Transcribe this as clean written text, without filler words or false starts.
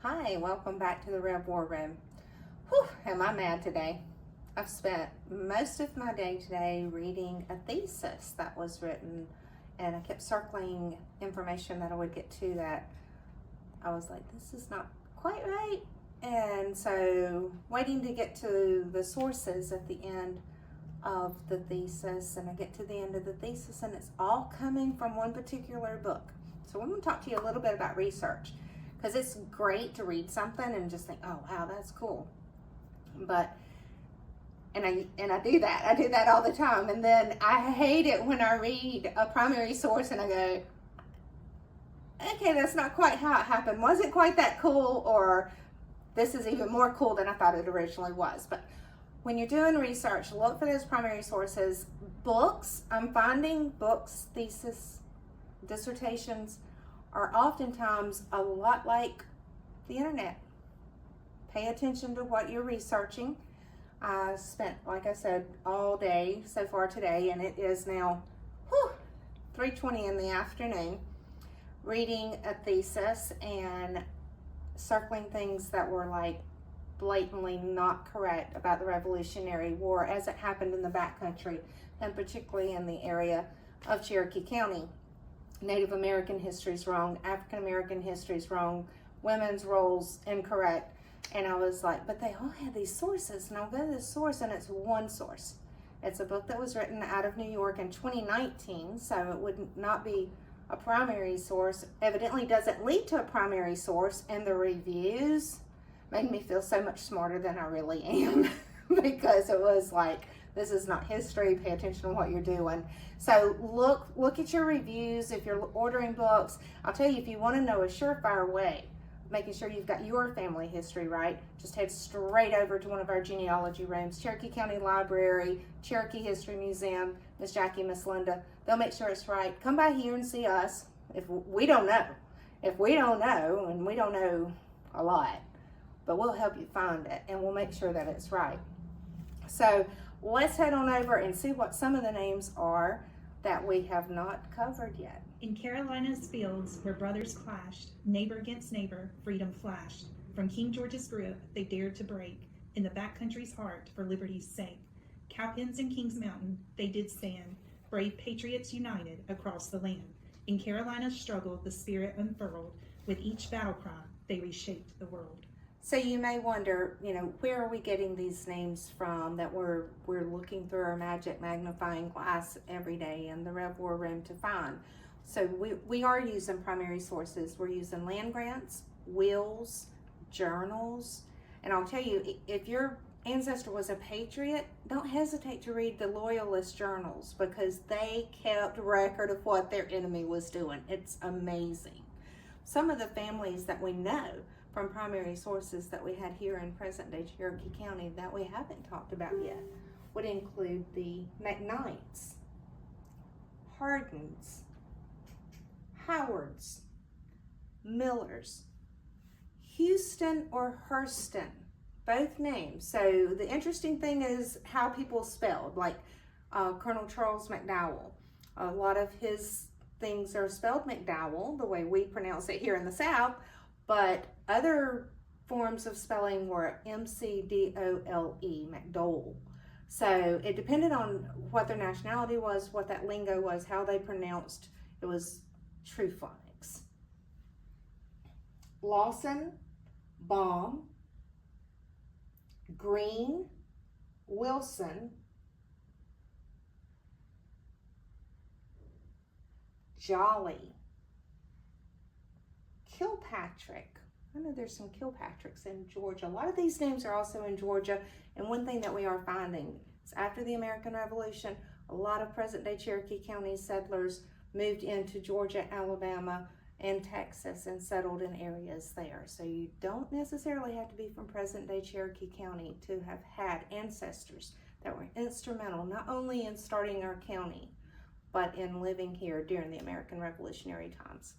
Hi, welcome back to the Rev War Room. Whew, am I mad today? I've spent most of my day today reading a thesis that was written, and I kept circling information that I would get to that I was like, this is not quite right. And so waiting to get to the sources at the end of the thesis, and I get to the end of the thesis and it's all coming from one particular book. So I'm going to talk to you a little bit about research, because it's great to read something and just think, oh wow, that's cool. But and I do that all the time, and then I hate it when I read a primary source and I go, okay, that's not quite how it happened. Wasn't quite that cool, or this is even more cool than I thought it originally was. But when you're doing research, look for those primary sources. Books, I'm finding books, thesis, dissertations are oftentimes a lot like the internet. Pay attention to what you're researching. I spent, like I said, all day so far today, and it is now 3:20 in the afternoon, reading a thesis and circling things that were like blatantly not correct about the Revolutionary War as it happened in the backcountry, and particularly in the area of Cherokee County. Native American history is wrong, African American history is wrong, women's roles incorrect. And I was like, but they all have these sources, and I'll go to this source, and it's one source. It's a book that was written out of New York in 2019, so it would not be a primary source. Evidently doesn't lead to a primary source, and the reviews made me feel so much smarter than I really am because it was like, this is not history, pay attention to what you're doing. So look at your reviews. If you're ordering books, I'll tell you, if you want to know a surefire way, making sure you've got your family history right, just head straight over to one of our genealogy rooms, Cherokee County Library, Cherokee History Museum, Miss Jackie, Miss Linda. They'll make sure it's right. Come by here and see us if we don't know. If we don't know, and we don't know a lot, but we'll help you find it, and we'll make sure that it's right. So let's head on over and see what some of the names are that we have not covered yet. In Carolina's fields where brothers clashed, neighbor against neighbor, freedom flashed. From King George's grip they dared to break, in the backcountry's heart for liberty's sake. Cowpens and Kings Mountain they did stand, brave patriots united across the land. In Carolina's struggle the spirit unfurled, with each battle cry they reshaped the world. So you may wonder, where are we getting these names from that we're looking through our magic magnifying glass every day in the Rev War Room to find? So we are using primary sources. We're using land grants, wills, journals. And I'll tell you, if your ancestor was a patriot, don't hesitate to read the loyalist journals, because they kept record of what their enemy was doing. It's amazing. Some of the families that we know from primary sources that we had here in present-day Cherokee County that we haven't talked about yet would include the McKnights, Hardins, Howards, Millers, Houston or Hurston, both names. So the interesting thing is how people spelled, like Colonel Charles McDowell. A lot of his things are spelled McDowell, the way we pronounce it here in the South, but other forms of spelling were M-C-D-O-L-E, McDowell. So it depended on what their nationality was, what that lingo was, how they pronounced. It was true phonics. Lawson, Baum, Green, Wilson, Jolly, Kilpatrick. I know there's some Kilpatricks in Georgia. A lot of these names are also in Georgia. And one thing that we are finding is after the American Revolution, a lot of present-day Cherokee County settlers moved into Georgia, Alabama, and Texas and settled in areas there. So you don't necessarily have to be from present-day Cherokee County to have had ancestors that were instrumental not only in starting our county, but in living here during the American Revolutionary times.